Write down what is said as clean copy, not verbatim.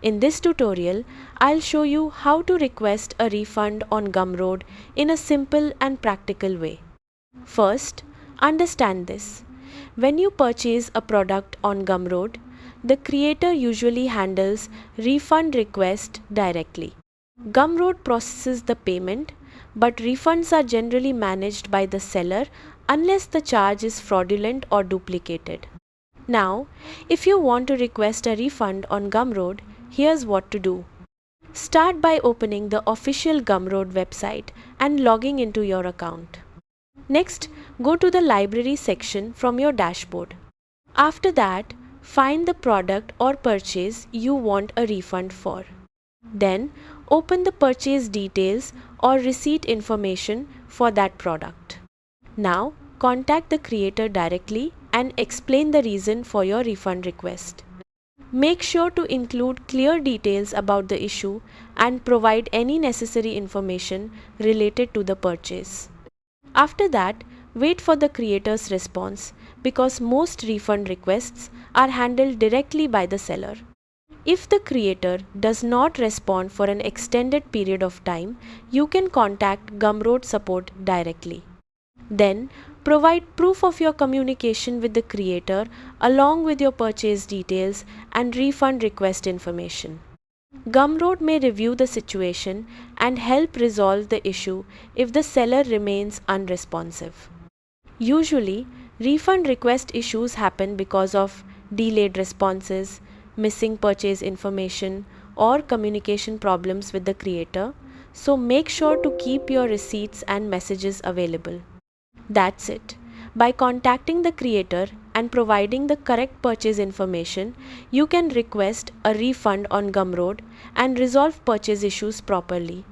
In this tutorial, I'll show you how to request a refund on Gumroad in a simple and practical way. First, understand this. When you purchase a product on Gumroad, the creator usually handles refund request directly. Gumroad processes the payment, but refunds are generally managed by the seller unless the charge is fraudulent or duplicated. Now, if you want to request a refund on Gumroad, here's what to do. Start by opening the official Gumroad website and logging into your account. Next, go to the library section from your dashboard. After that, find the product or purchase you want a refund for. Then, open the purchase details or receipt information for that product. Now, contact the creator directly and explain the reason for your refund request. Make sure to include clear details about the issue and provide any necessary information related to the purchase. After that, wait for the creator's response because most refund requests are handled directly by the seller. If the creator does not respond for an extended period of time, you can contact Gumroad support directly. Then, provide proof of your communication with the creator along with your purchase details and refund request information. Gumroad may review the situation and help resolve the issue if the seller remains unresponsive. Usually, refund request issues happen because of delayed responses, missing purchase information, or communication problems with the creator, so make sure to keep your receipts and messages available. That's it. By contacting the creator and providing the correct purchase information, you can request a refund on Gumroad and resolve purchase issues properly.